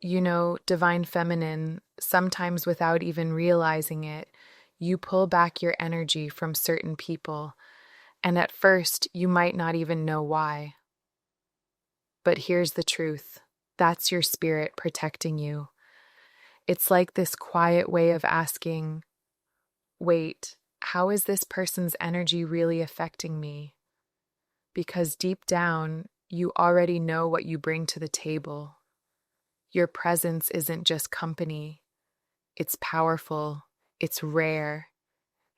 Divine Feminine, sometimes without even realizing it, you pull back your energy from certain people, and at first you might not even know why. But here's the truth. That's your spirit protecting you. It's like this quiet way of asking, wait, how is this person's energy really affecting me? Because deep down, you already know what you bring to the table. Your presence isn't just company, it's powerful, it's rare,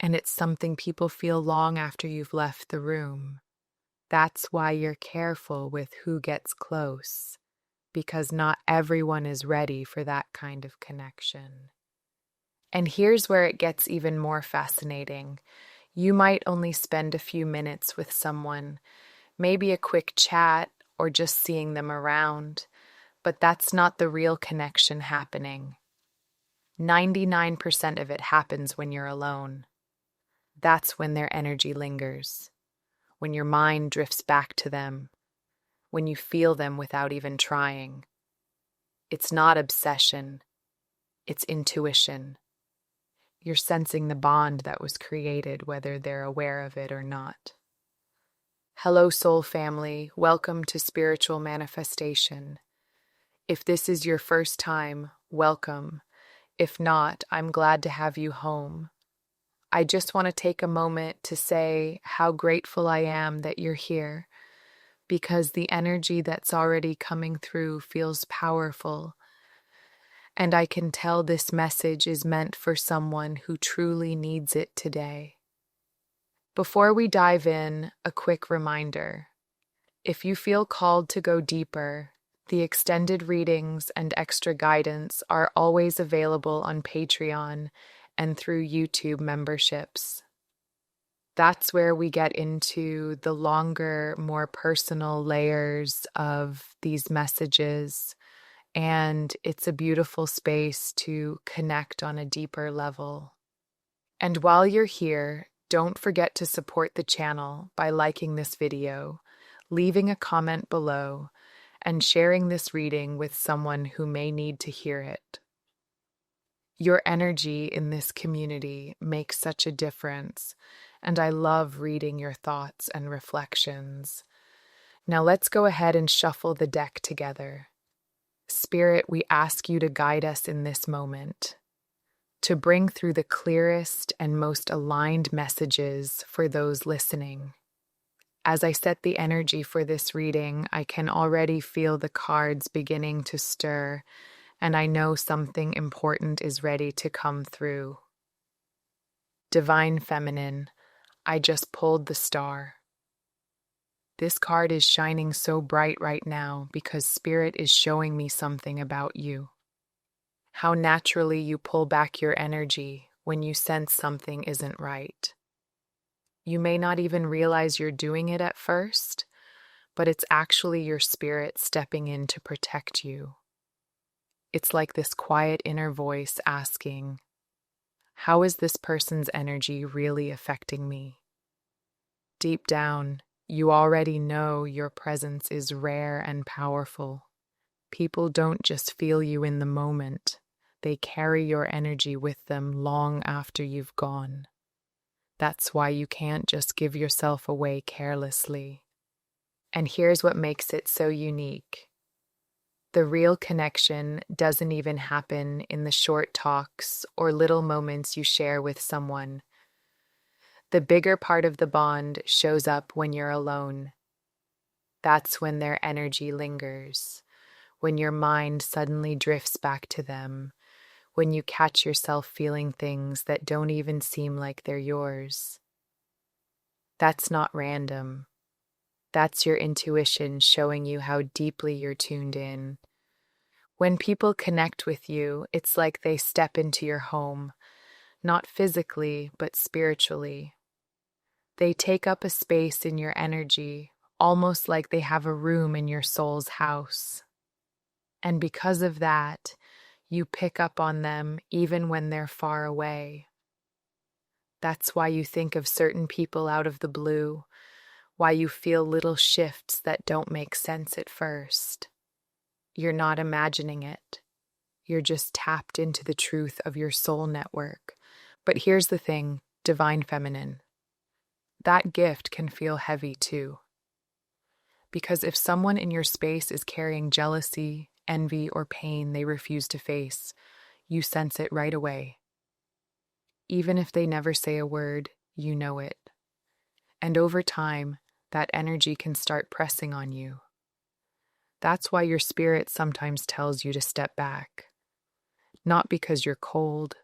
and it's something people feel long after you've left the room. That's why you're careful with who gets close, because not everyone is ready for that kind of connection. And here's where it gets even more fascinating. You might only spend a few minutes with someone, maybe a quick chat or just seeing them around, but that's not the real connection happening. 99% of it happens when you're alone. That's when their energy lingers, when your mind drifts back to them, when you feel them without even trying. It's not obsession, it's intuition. You're sensing the bond that was created, whether they're aware of it or not. Hello, soul family. Welcome to Spiritual Manifestation. If this is your first time, welcome. If not, I'm glad to have you home. I just want to take a moment to say how grateful I am that you're here, because the energy that's already coming through feels powerful. And I can tell this message is meant for someone who truly needs it today. Before we dive in, a quick reminder. If you feel called to go deeper, the extended readings and extra guidance are always available on Patreon and through YouTube memberships. That's where we get into the longer, more personal layers of these messages, and it's a beautiful space to connect on a deeper level. And while you're here, don't forget to support the channel by liking this video, leaving a comment below, and sharing this reading with someone who may need to hear it. Your energy in this community makes such a difference, and I love reading your thoughts and reflections. Now let's go ahead and shuffle the deck together. Spirit, we ask you to guide us in this moment, to bring through the clearest and most aligned messages for those listening. As I set the energy for this reading, I can already feel the cards beginning to stir, and I know something important is ready to come through. Divine Feminine, I just pulled the star. This card is shining so bright right now because Spirit is showing me something about you. How naturally you pull back your energy when you sense something isn't right. You may not even realize you're doing it at first, but it's actually your spirit stepping in to protect you. It's like this quiet inner voice asking, how is this person's energy really affecting me? Deep down, you already know your presence is rare and powerful. People don't just feel you in the moment, they carry your energy with them long after you've gone. That's why you can't just give yourself away carelessly. And here's what makes it so unique. The real connection doesn't even happen in the short talks or little moments you share with someone. The bigger part of the bond shows up when you're alone. That's when their energy lingers, when your mind suddenly drifts back to them, when you catch yourself feeling things that don't even seem like they're yours. That's not random. That's your intuition showing you how deeply you're tuned in. When people connect with you, it's like they step into your home, not physically, but spiritually. They take up a space in your energy, almost like they have a room in your soul's house. And because of that, you pick up on them even when they're far away. That's why you think of certain people out of the blue, why you feel little shifts that don't make sense at first. You're not imagining it. You're just tapped into the truth of your soul network. But here's the thing, divine feminine. That gift can feel heavy too. Because if someone in your space is carrying jealousy, envy, or pain they refuse to face, you sense it right away. Even if they never say a word, you know it. And over time, that energy can start pressing on you. That's why your spirit sometimes tells you to step back. Not because you're cold,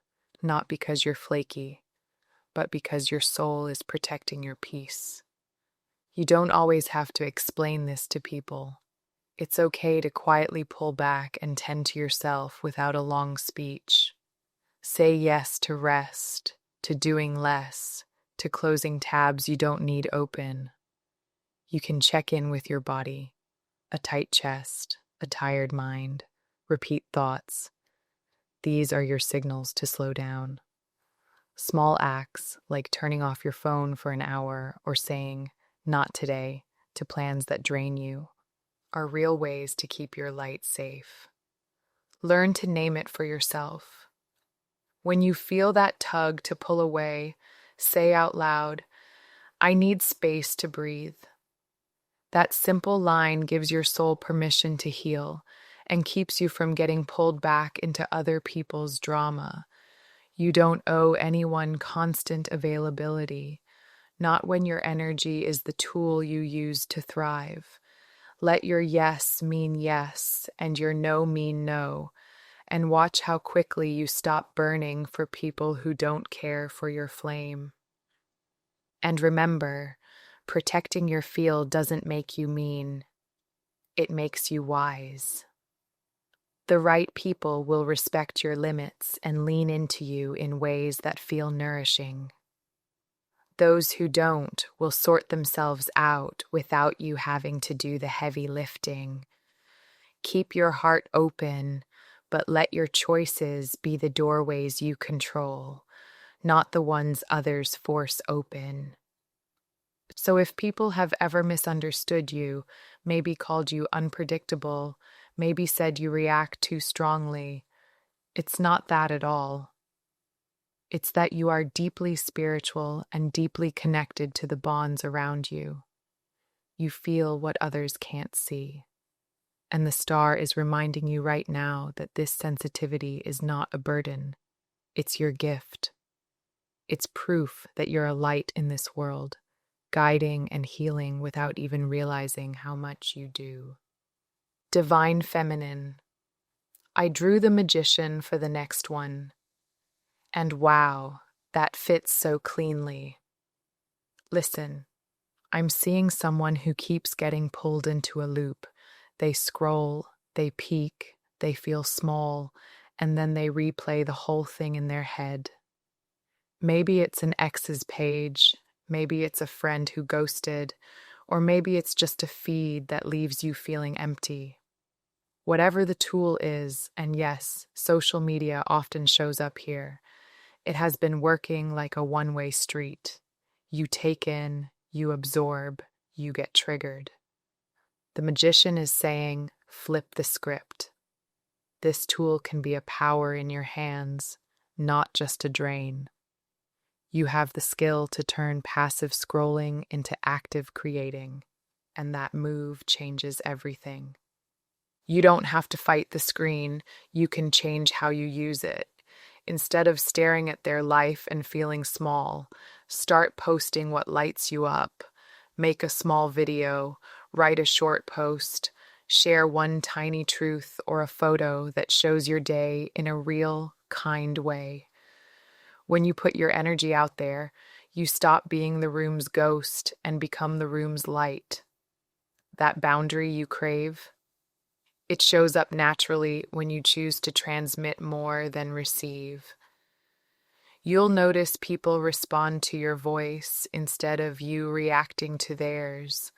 not because you're flaky, but because your soul is protecting your peace. You don't always have to explain this to people. It's okay to quietly pull back and tend to yourself without a long speech. Say yes to rest, to doing less, to closing tabs you don't need open. You can check in with your body, a tight chest, a tired mind, repeat thoughts. These are your signals to slow down. Small acts, like turning off your phone for an hour or saying, "Not today," to plans that drain you, are real ways to keep your light safe. Learn to name it for yourself. When you feel that tug to pull away, say out loud, "I need space to breathe." That simple line gives your soul permission to heal and keeps you from getting pulled back into other people's drama. You don't owe anyone constant availability, not when your energy is the tool you use to thrive. Let your yes mean yes and your no mean no, and watch how quickly you stop burning for people who don't care for your flame. And remember, protecting your field doesn't make you mean. It makes you wise. The right people will respect your limits and lean into you in ways that feel nourishing. Those who don't will sort themselves out without you having to do the heavy lifting. Keep your heart open, but let your choices be the doorways you control, not the ones others force open. So if people have ever misunderstood you, maybe called you unpredictable, maybe said you react too strongly, it's not that at all. It's that you are deeply spiritual and deeply connected to the bonds around you. You feel what others can't see. And the star is reminding you right now that this sensitivity is not a burden. It's your gift. It's proof that you're a light in this world, guiding and healing without even realizing how much you do. Divine Feminine. I drew the magician for the next one. And wow, that fits so cleanly. Listen, I'm seeing someone who keeps getting pulled into a loop. They scroll, they peek, they feel small, and then they replay the whole thing in their head. Maybe it's an ex's page, maybe it's a friend who ghosted, or maybe it's just a feed that leaves you feeling empty. Whatever the tool is, and yes, social media often shows up here, it has been working like a one-way street. You take in, you absorb, you get triggered. The magician is saying, flip the script. This tool can be a power in your hands, not just a drain. You have the skill to turn passive scrolling into active creating, and that move changes everything. You don't have to fight the screen, you can change how you use it. Instead of staring at their life and feeling small, start posting what lights you up. Make a small video, write a short post, share one tiny truth or a photo that shows your day in a real, kind way. When you put your energy out there, you stop being the room's ghost and become the room's light. That boundary you crave, it shows up naturally when you choose to transmit more than receive. You'll notice people respond to your voice instead of you reacting to theirs,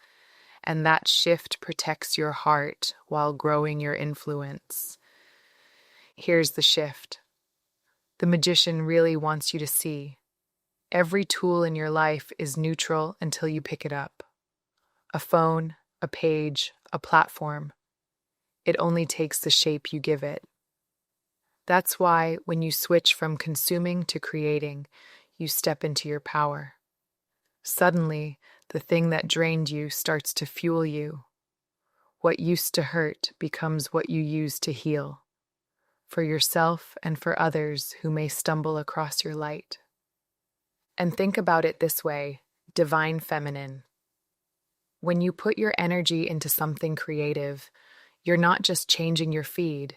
and that shift protects your heart while growing your influence. Here's the shift. The magician really wants you to see. Every tool in your life is neutral until you pick it up. A phone, a page, a platform. It only takes the shape you give it. That's why when you switch from consuming to creating, you step into your power. Suddenly, the thing that drained you starts to fuel you. What used to hurt becomes what you use to heal, for yourself and for others who may stumble across your light. And think about it this way, divine feminine. When you put your energy into something creative, you're not just changing your feed,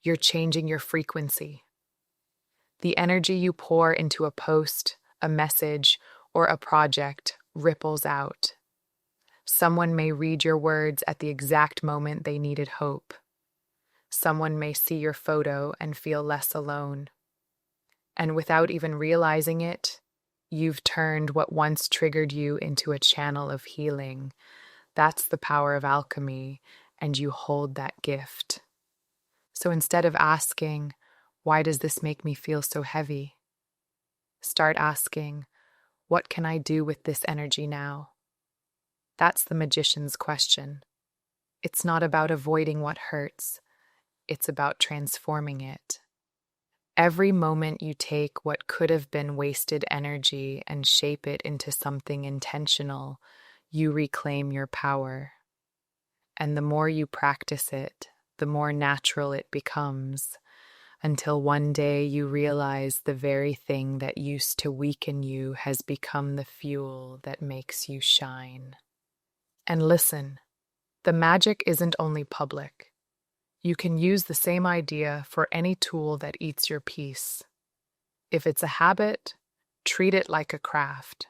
you're changing your frequency. The energy you pour into a post, a message, or a project ripples out. Someone may read your words at the exact moment they needed hope. Someone may see your photo and feel less alone. And without even realizing it, you've turned what once triggered you into a channel of healing. That's the power of alchemy, and you hold that gift. So instead of asking, why does this make me feel so heavy? Start asking, what can I do with this energy now? That's the magician's question. It's not about avoiding what hurts. It's about transforming it. Every moment you take what could have been wasted energy and shape it into something intentional, you reclaim your power. And the more you practice it, the more natural it becomes, until one day you realize the very thing that used to weaken you has become the fuel that makes you shine. And listen, the magic isn't only public. You can use the same idea for any tool that eats your peace. If it's a habit, treat it like a craft.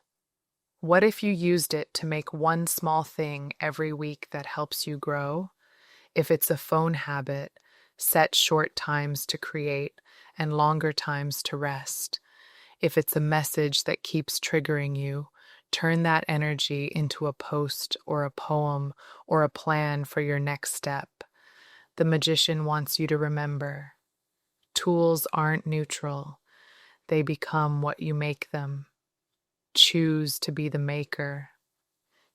What if you used it to make one small thing every week that helps you grow? If it's a phone habit, set short times to create and longer times to rest. If it's a message that keeps triggering you, turn that energy into a post or a poem or a plan for your next step. The magician wants you to remember, tools aren't neutral. They become what you make them. Choose to be the maker.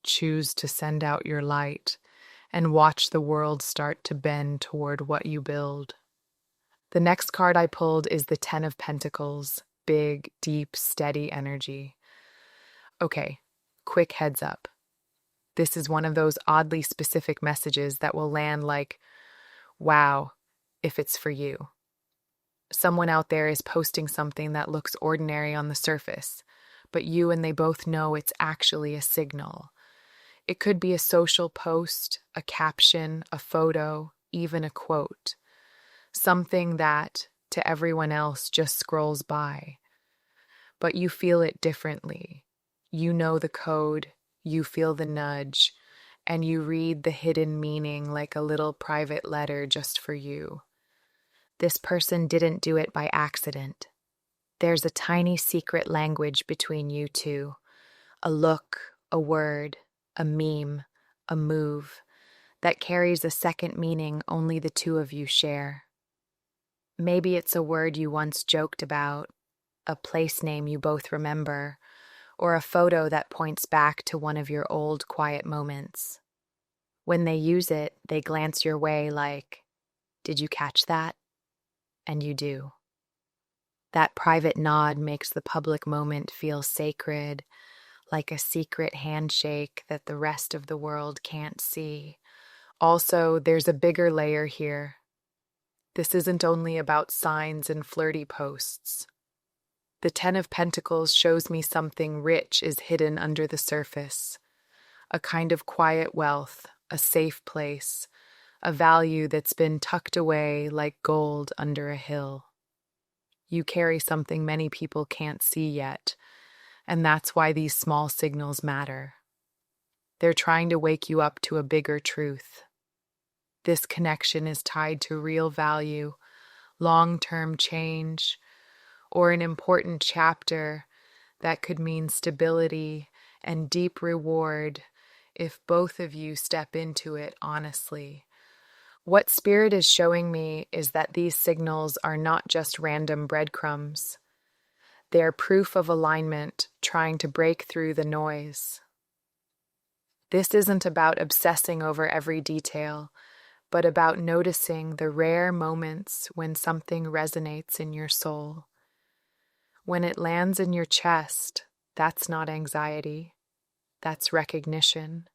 Choose to send out your light and watch the world start to bend toward what you build. The next card I pulled is the Ten of Pentacles, big, deep, steady energy. Okay, quick heads up. This is one of those oddly specific messages that will land like, wow, if it's for you. Someone out there is posting something that looks ordinary on the surface, but you and they both know it's actually a signal. It could be a social post, a caption, a photo, even a quote. Something that, to everyone else, just scrolls by. But you feel it differently. You know the code, you feel the nudge, and you read the hidden meaning like a little private letter just for you. This person didn't do it by accident. There's a tiny secret language between you two. A look, a word, a meme, a move that carries a second meaning only the two of you share. Maybe it's a word you once joked about, a place name you both remember, or a photo that points back to one of your old quiet moments. When they use it, they glance your way like, "Did you catch that?" And you do. That private nod makes the public moment feel sacred, like a secret handshake that the rest of the world can't see. Also, there's a bigger layer here. This isn't only about signs and flirty posts. The Ten of Pentacles shows me something rich is hidden under the surface. A kind of quiet wealth, a safe place, a value that's been tucked away like gold under a hill. You carry something many people can't see yet, and that's why these small signals matter. They're trying to wake you up to a bigger truth. This connection is tied to real value, long-term change, or an important chapter that could mean stability and deep reward if both of you step into it honestly. What Spirit is showing me is that these signals are not just random breadcrumbs. They're proof of alignment trying to break through the noise. This isn't about obsessing over every detail, but about noticing the rare moments when something resonates in your soul. When it lands in your chest, that's not anxiety, that's recognition.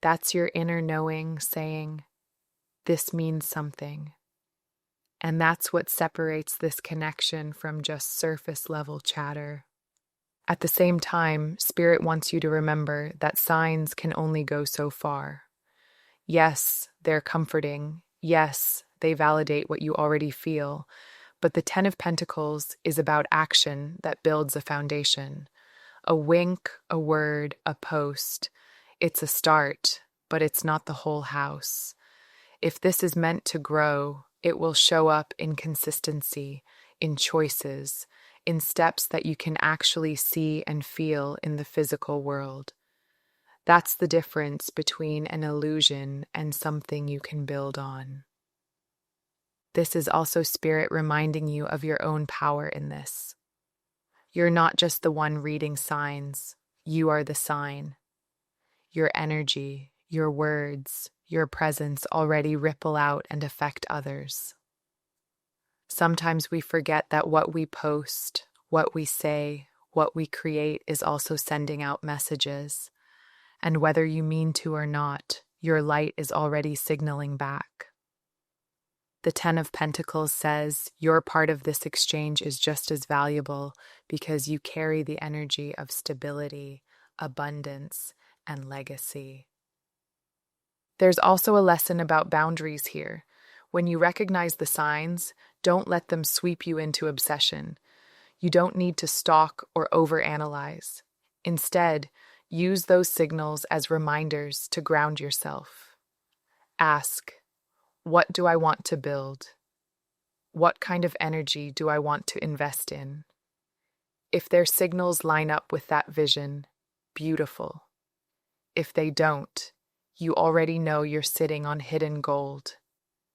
That's your inner knowing saying, this means something. And that's what separates this connection from just surface level chatter. At the same time, Spirit wants you to remember that signs can only go so far. Yes, they're comforting. Yes, they validate what you already feel. But the Ten of Pentacles is about action that builds a foundation. A wink, a word, a post. It's a start, but it's not the whole house. If this is meant to grow, it will show up in consistency, in choices, in steps that you can actually see and feel in the physical world. That's the difference between an illusion and something you can build on. This is also Spirit reminding you of your own power in this. You're not just the one reading signs, you are the sign. Your energy, your words, your presence already ripple out and affect others. Sometimes we forget that what we post, what we say, what we create is also sending out messages. And whether you mean to or not, your light is already signaling back. The Ten of Pentacles says your part of this exchange is just as valuable because you carry the energy of stability, abundance, and legacy. There's also a lesson about boundaries here. When you recognize the signs, don't let them sweep you into obsession. You don't need to stalk or overanalyze. Instead, use those signals as reminders to ground yourself. Ask, what do I want to build? What kind of energy do I want to invest in? If their signals line up with that vision, beautiful. If they don't, you already know you're sitting on hidden gold.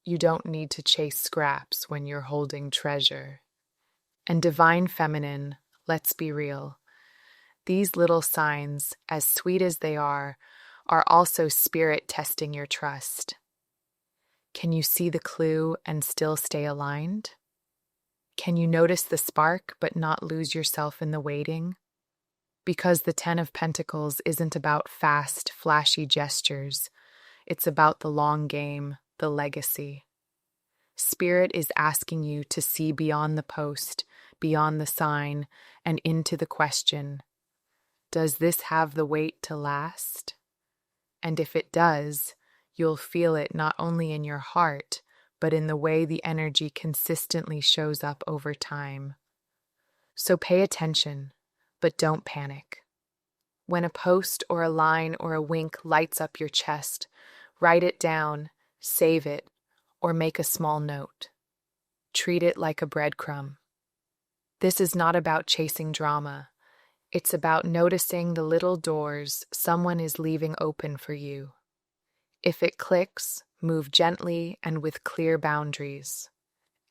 You don't need to chase scraps when you're holding treasure. And Divine Feminine, let's be real. These little signs, as sweet as they are also Spirit testing your trust. Can you see the clue and still stay aligned? Can you notice the spark but not lose yourself in the waiting? Because the Ten of Pentacles isn't about fast, flashy gestures. It's about the long game, the legacy. Spirit is asking you to see beyond the post, beyond the sign, and into the question. Does this have the weight to last? And if it does, you'll feel it not only in your heart, but in the way the energy consistently shows up over time. So pay attention, but don't panic. When a post or a line or a wink lights up your chest, write it down, save it, or make a small note. Treat it like a breadcrumb. This is not about chasing drama. It's about noticing the little doors someone is leaving open for you. If it clicks, move gently and with clear boundaries.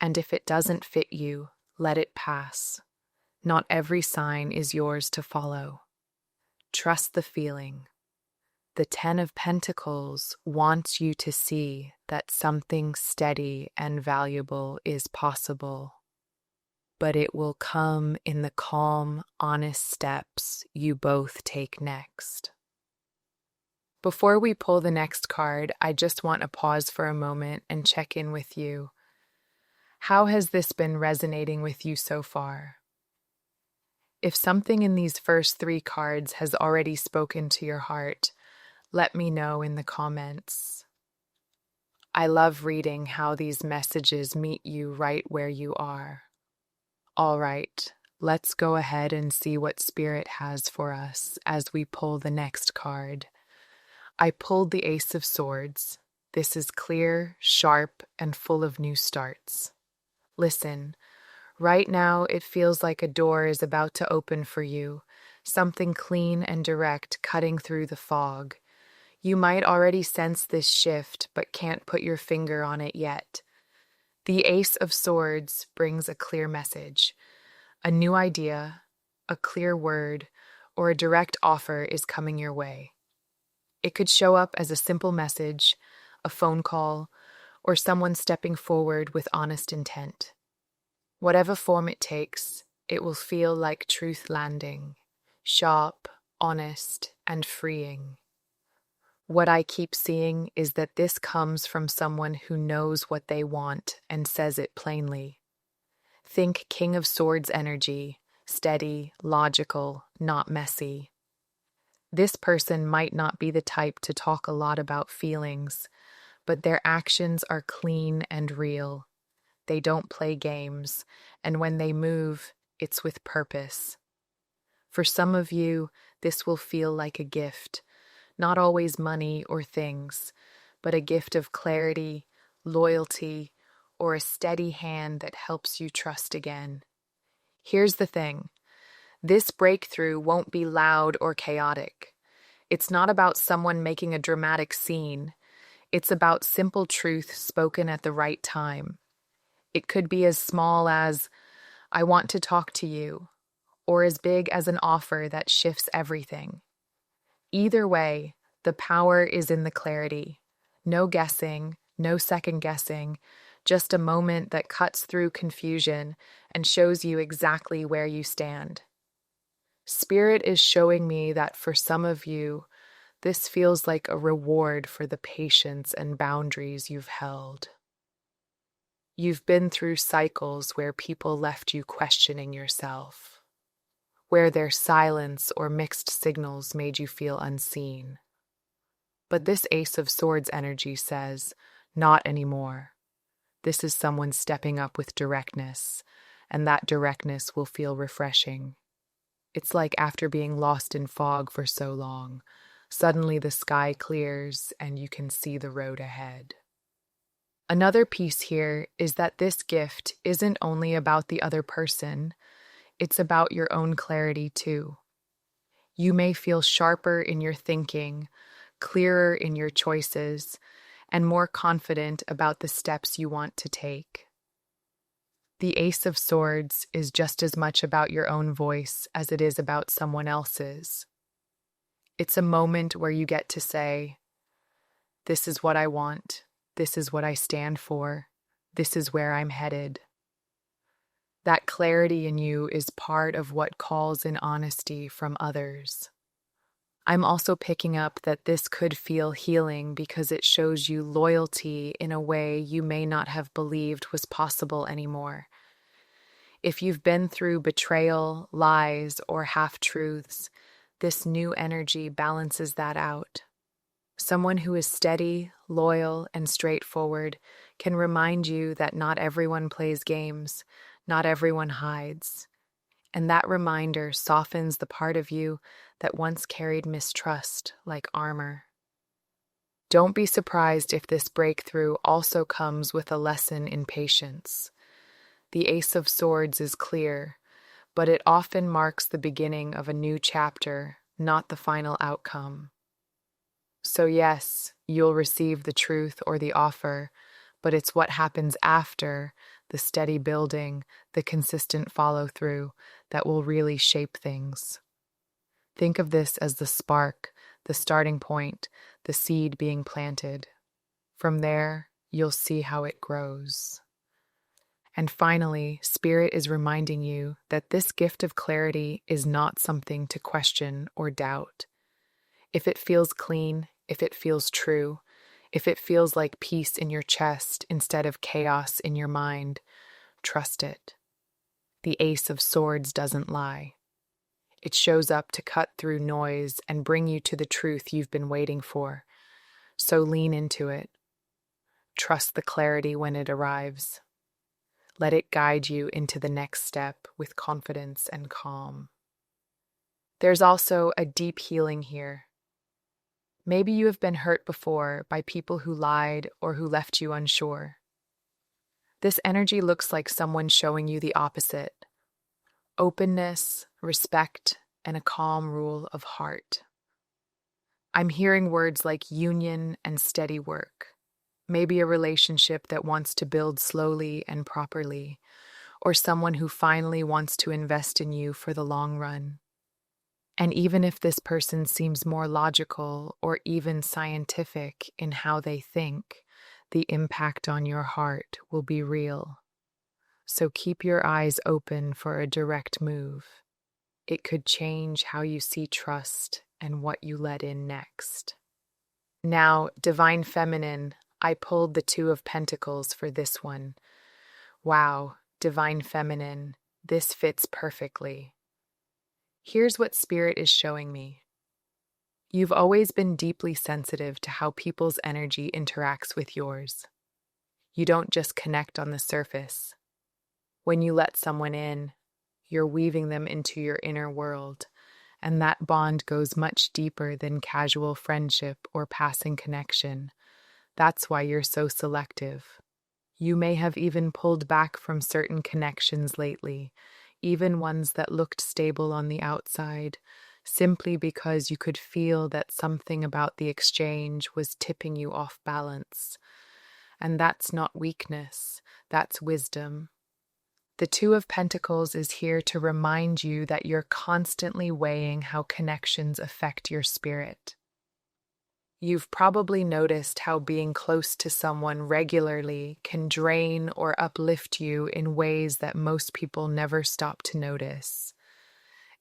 And if it doesn't fit you, let it pass. Not every sign is yours to follow. Trust the feeling. The Ten of Pentacles wants you to see that something steady and valuable is possible. But it will come in the calm, honest steps you both take next. Before we pull the next card, I just want to pause for a moment and check in with you. How has this been resonating with you so far? If something in these first 3 cards has already spoken to your heart, let me know in the comments. I love reading how these messages meet you right where you are. All right, let's go ahead and see what Spirit has for us as we pull the next card. I pulled the Ace of Swords. This is clear, sharp, and full of new starts. Listen, right now it feels like a door is about to open for you, something clean and direct cutting through the fog. You might already sense this shift, but can't put your finger on it yet. The Ace of Swords brings a clear message. A new idea, a clear word, or a direct offer is coming your way. It could show up as a simple message, a phone call, or someone stepping forward with honest intent. Whatever form it takes, it will feel like truth landing, sharp, honest, and freeing. What I keep seeing is that this comes from someone who knows what they want and says it plainly. Think King of Swords energy, steady, logical, not messy. This person might not be the type to talk a lot about feelings, but their actions are clean and real. They don't play games, and when they move, it's with purpose. For some of you, this will feel like a gift, not always money or things, but a gift of clarity, loyalty, or a steady hand that helps you trust again. Here's the thing. This breakthrough won't be loud or chaotic. It's not about someone making a dramatic scene. It's about simple truth spoken at the right time. It could be as small as, I want to talk to you, or as big as an offer that shifts everything. Either way, the power is in the clarity. No guessing, no second guessing, just a moment that cuts through confusion and shows you exactly where you stand. Spirit is showing me that for some of you, this feels like a reward for the patience and boundaries you've held. You've been through cycles where people left you questioning yourself, where their silence or mixed signals made you feel unseen. But this Ace of Swords energy says, not anymore. This is someone stepping up with directness, and that directness will feel refreshing. It's like after being lost in fog for so long, suddenly the sky clears and you can see the road ahead. Another piece here is that this gift isn't only about the other person, it's about your own clarity too. You may feel sharper in your thinking, clearer in your choices, and more confident about the steps you want to take. The Ace of Swords is just as much about your own voice as it is about someone else's. It's a moment where you get to say, this is what I want, this is what I stand for, this is where I'm headed. That clarity in you is part of what calls in honesty from others. I'm also picking up that this could feel healing because it shows you loyalty in a way you may not have believed was possible anymore. If you've been through betrayal, lies, or half-truths, this new energy balances that out. Someone who is steady, loyal, and straightforward can remind you that not everyone plays games, not everyone hides. And that reminder softens the part of you that once carried mistrust like armor. Don't be surprised if this breakthrough also comes with a lesson in patience. The Ace of Swords is clear, but it often marks the beginning of a new chapter, not the final outcome. So yes, you'll receive the truth or the offer, but it's what happens after, the steady building, the consistent follow-through, that will really shape things. Think of this as the spark, the starting point, the seed being planted. From there, you'll see how it grows. And finally, Spirit is reminding you that this gift of clarity is not something to question or doubt. If it feels clean, if it feels true, if it feels like peace in your chest instead of chaos in your mind, trust it. The Ace of Swords doesn't lie. It shows up to cut through noise and bring you to the truth you've been waiting for. So lean into it. Trust the clarity when it arrives. Let it guide you into the next step with confidence and calm. There's also a deep healing here. Maybe you have been hurt before by people who lied or who left you unsure. This energy looks like someone showing you the opposite. Openness, respect, and a calm rule of heart. I'm hearing words like union and steady work. Maybe a relationship that wants to build slowly and properly, or someone who finally wants to invest in you for the long run. And even if this person seems more logical or even scientific in how they think, the impact on your heart will be real. So keep your eyes open for a direct move. It could change how you see trust and what you let in next. Now, Divine Feminine, I pulled the Two of Pentacles for this one. Wow, Divine Feminine, this fits perfectly. Here's what Spirit is showing me. You've always been deeply sensitive to how people's energy interacts with yours. You don't just connect on the surface. When you let someone in, you're weaving them into your inner world, and that bond goes much deeper than casual friendship or passing connection. That's why you're so selective. You may have even pulled back from certain connections lately, even ones that looked stable on the outside, simply because you could feel that something about the exchange was tipping you off balance. And that's not weakness, that's wisdom. The Two of Pentacles is here to remind you that you're constantly weighing how connections affect your spirit. You've probably noticed how being close to someone regularly can drain or uplift you in ways that most people never stop to notice.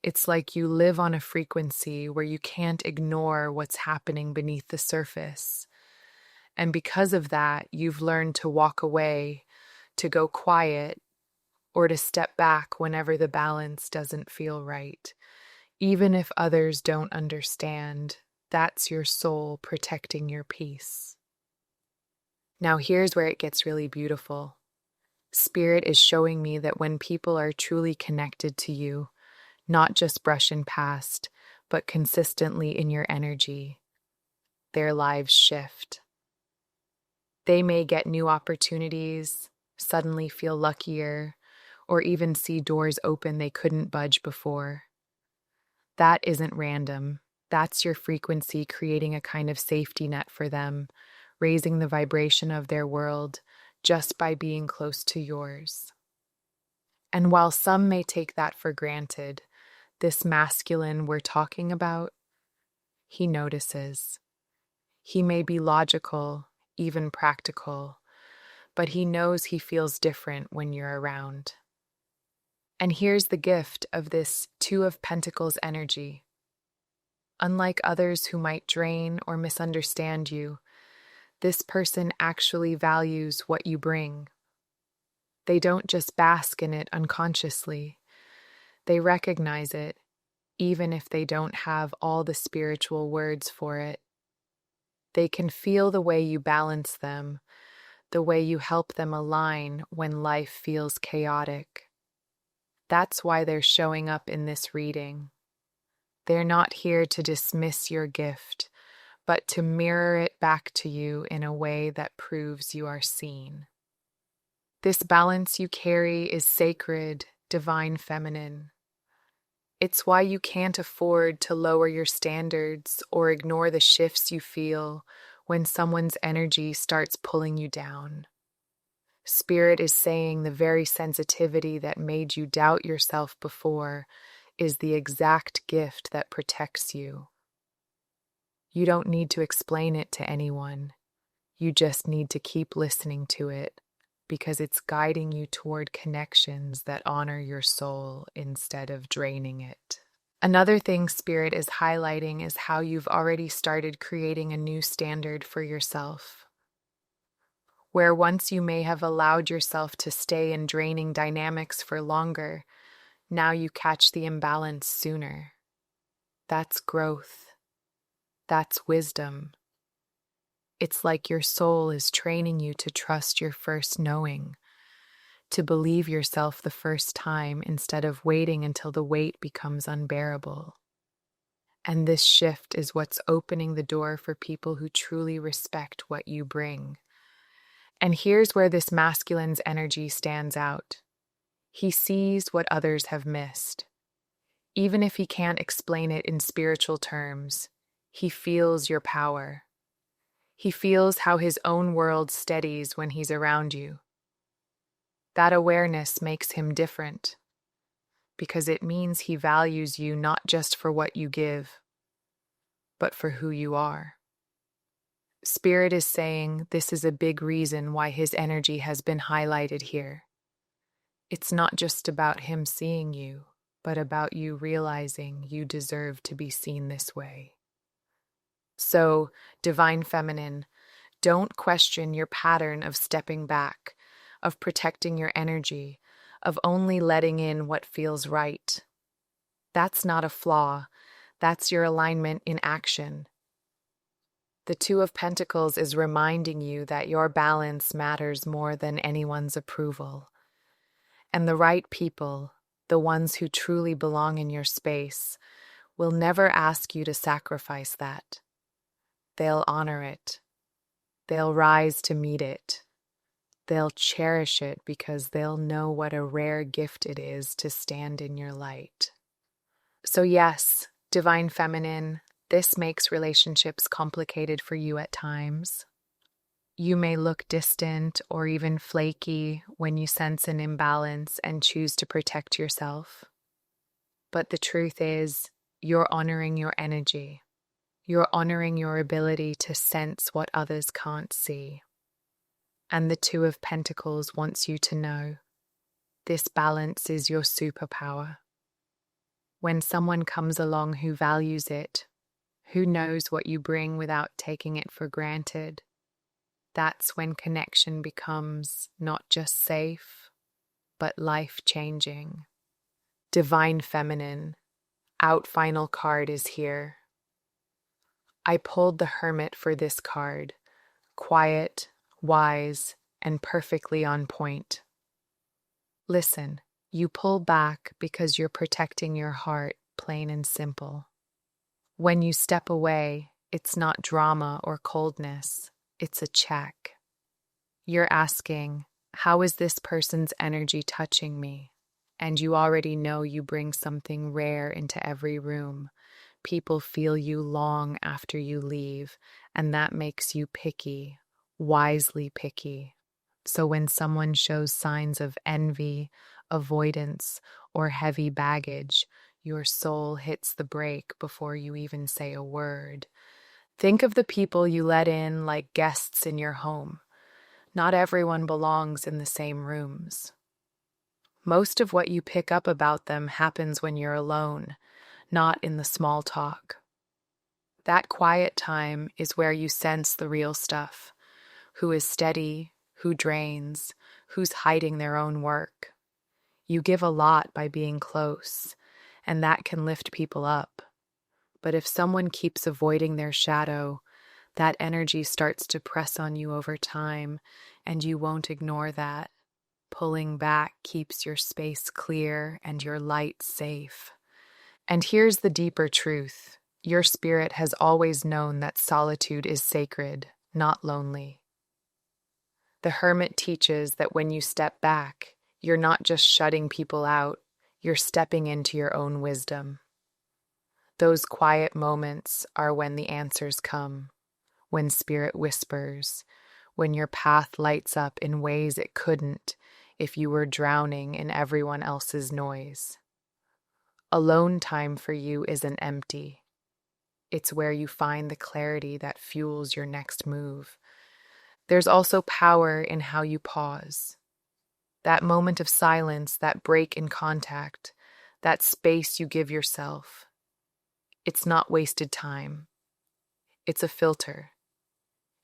It's like you live on a frequency where you can't ignore what's happening beneath the surface. And because of that, you've learned to walk away, to go quiet, or to step back whenever the balance doesn't feel right. Even if others don't understand, that's your soul protecting your peace. Now here's where it gets really beautiful. Spirit is showing me that when people are truly connected to you, not just brushing past, but consistently in your energy, their lives shift. They may get new opportunities, suddenly feel luckier, or even see doors open they couldn't budge before. That isn't random. That's your frequency creating a kind of safety net for them, raising the vibration of their world just by being close to yours. And while some may take that for granted, this masculine we're talking about, he notices. He may be logical, even practical, but he knows he feels different when you're around. And here's the gift of this Two of Pentacles energy. Unlike others who might drain or misunderstand you, this person actually values what you bring. They don't just bask in it unconsciously. They recognize it, even if they don't have all the spiritual words for it. They can feel the way you balance them, the way you help them align when life feels chaotic. That's why they're showing up in this reading. They're not here to dismiss your gift, but to mirror it back to you in a way that proves you are seen. This balance you carry is sacred, divine feminine. It's why you can't afford to lower your standards or ignore the shifts you feel when someone's energy starts pulling you down. Spirit is saying the very sensitivity that made you doubt yourself before is the exact gift that protects you. You don't need to explain it to anyone. You just need to keep listening to it because it's guiding you toward connections that honor your soul instead of draining it. Another thing Spirit is highlighting is how you've already started creating a new standard for yourself. Where once you may have allowed yourself to stay in draining dynamics for longer, now you catch the imbalance sooner. That's growth. That's wisdom. It's like your soul is training you to trust your first knowing, to believe yourself the first time instead of waiting until the weight becomes unbearable. And this shift is what's opening the door for people who truly respect what you bring. And here's where this masculine's energy stands out. He sees what others have missed. Even if he can't explain it in spiritual terms, he feels your power. He feels how his own world steadies when he's around you. That awareness makes him different, because it means he values you not just for what you give, but for who you are. Spirit is saying this is a big reason why his energy has been highlighted here. It's not just about him seeing you, but about you realizing you deserve to be seen this way. So, Divine Feminine, don't question your pattern of stepping back, of protecting your energy, of only letting in what feels right. That's not a flaw. That's your alignment in action. The Two of Pentacles is reminding you that your balance matters more than anyone's approval. And the right people, the ones who truly belong in your space, will never ask you to sacrifice that. They'll honor it. They'll rise to meet it. They'll cherish it because they'll know what a rare gift it is to stand in your light. So yes, Divine Feminine, this makes relationships complicated for you at times. You may look distant or even flaky when you sense an imbalance and choose to protect yourself. But the truth is, you're honoring your energy. You're honoring your ability to sense what others can't see. And the Two of Pentacles wants you to know this balance is your superpower. When someone comes along who values it, who knows what you bring without taking it for granted, that's when connection becomes not just safe, but life-changing. Divine Feminine, out final card is here. I pulled the Hermit for this card, quiet, wise, and perfectly on point. Listen, you pull back because you're protecting your heart, plain and simple. When you step away, it's not drama or coldness, it's a check. You're asking, how is this person's energy touching me? And you already know you bring something rare into every room. People feel you long after you leave, and that makes you picky, wisely picky. So when someone shows signs of envy, avoidance, or heavy baggage, your soul hits the brake before you even say a word. Think of the people you let in like guests in your home. Not everyone belongs in the same rooms. Most of what you pick up about them happens when you're alone, not in the small talk. That quiet time is where you sense the real stuff. Who is steady, who drains, who's hiding their own work. You give a lot by being close, and that can lift people up. But if someone keeps avoiding their shadow, that energy starts to press on you over time, and you won't ignore that. Pulling back keeps your space clear and your light safe. And here's the deeper truth. Your spirit has always known that solitude is sacred, not lonely. The Hermit teaches that when you step back, you're not just shutting people out, you're stepping into your own wisdom. Those quiet moments are when the answers come, when spirit whispers, when your path lights up in ways it couldn't if you were drowning in everyone else's noise. Alone time for you isn't empty. It's where you find the clarity that fuels your next move. There's also power in how you pause. That moment of silence, that break in contact, that space you give yourself. It's not wasted time. It's a filter.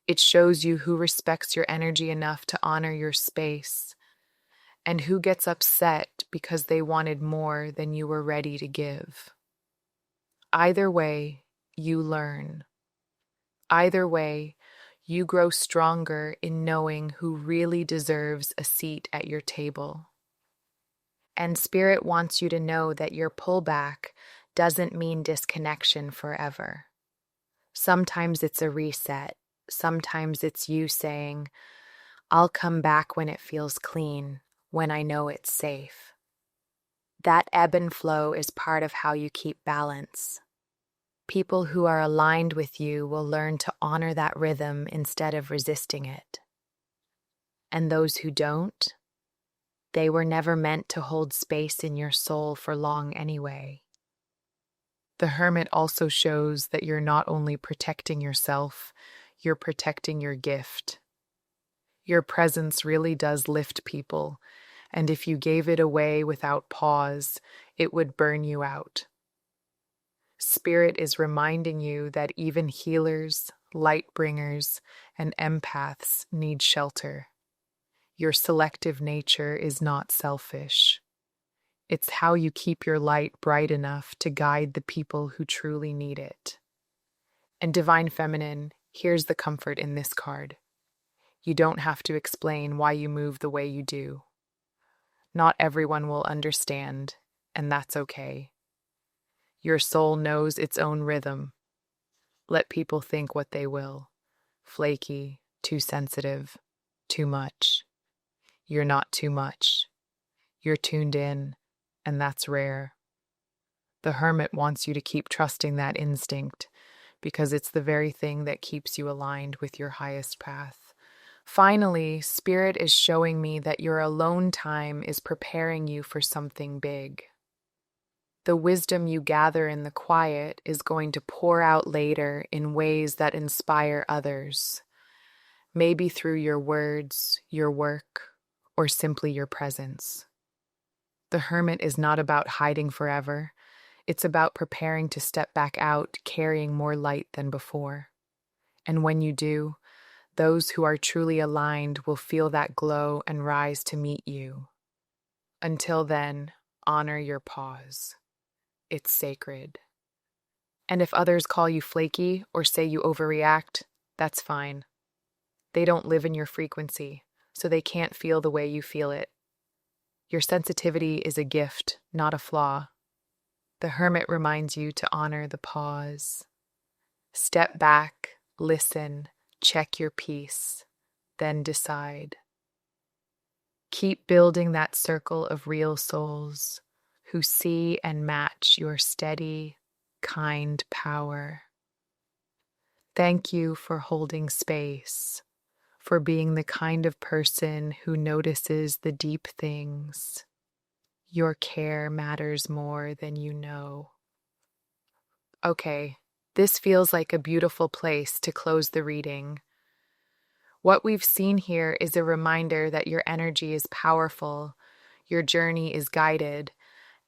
It shows you who respects your energy enough to honor your space, and who gets upset because they wanted more than you were ready to give. Either way, you learn. Either way, you grow stronger in knowing who really deserves a seat at your table. And Spirit wants you to know that your pullback doesn't mean disconnection forever. Sometimes it's a reset. Sometimes it's you saying, I'll come back when it feels clean, when I know it's safe. That ebb and flow is part of how you keep balance. People who are aligned with you will learn to honor that rhythm instead of resisting it. And those who don't, they were never meant to hold space in your soul for long anyway. The Hermit also shows that you're not only protecting yourself, you're protecting your gift. Your presence really does lift people, and if you gave it away without pause, it would burn you out. Spirit is reminding you that even healers, light bringers, and empaths need shelter. Your selective nature is not selfish. It's how you keep your light bright enough to guide the people who truly need it. And Divine Feminine, here's the comfort in this card. You don't have to explain why you move the way you do. Not everyone will understand, and that's okay. Your soul knows its own rhythm. Let people think what they will. Flaky, too sensitive, too much. You're not too much. You're tuned in, and that's rare. The Hermit wants you to keep trusting that instinct, because it's the very thing that keeps you aligned with your highest path. Finally, Spirit is showing me that your alone time is preparing you for something big. The wisdom you gather in the quiet is going to pour out later in ways that inspire others, maybe through your words, your work, or simply your presence. The Hermit is not about hiding forever. It's about preparing to step back out, carrying more light than before. And when you do, those who are truly aligned will feel that glow and rise to meet you. Until then, honor your pause. It's sacred. And if others call you flaky or say you overreact, that's fine. They don't live in your frequency, so they can't feel the way you feel it. Your sensitivity is a gift, not a flaw. The Hermit reminds you to honor the pause. Step back, listen, check your peace, then decide. Keep building that circle of real souls who see and match your steady, kind power. Thank you for holding space, for being the kind of person who notices the deep things. Your care matters more than you know. Okay, this feels like a beautiful place to close the reading. What we've seen here is a reminder that your energy is powerful, your journey is guided,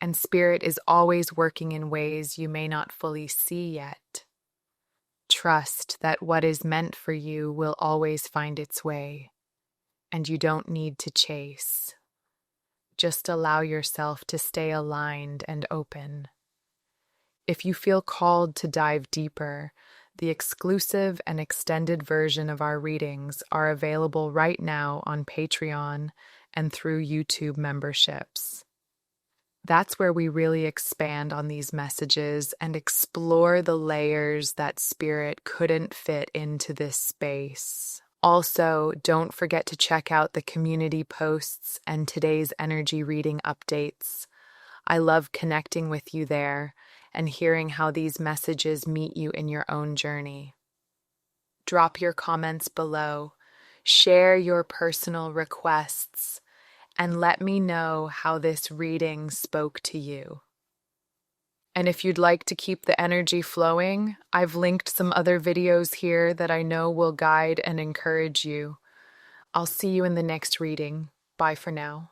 and Spirit is always working in ways you may not fully see yet. Trust that what is meant for you will always find its way, and you don't need to chase. Just allow yourself to stay aligned and open. If you feel called to dive deeper, the exclusive and extended version of our readings are available right now on Patreon and through YouTube memberships. That's where we really expand on these messages and explore the layers that Spirit couldn't fit into this space. Also, don't forget to check out the community posts and today's energy reading updates. I love connecting with you there and hearing how these messages meet you in your own journey. Drop your comments below, share your personal requests, and let me know how this reading spoke to you. And if you'd like to keep the energy flowing, I've linked some other videos here that I know will guide and encourage you. I'll see you in the next reading. Bye for now.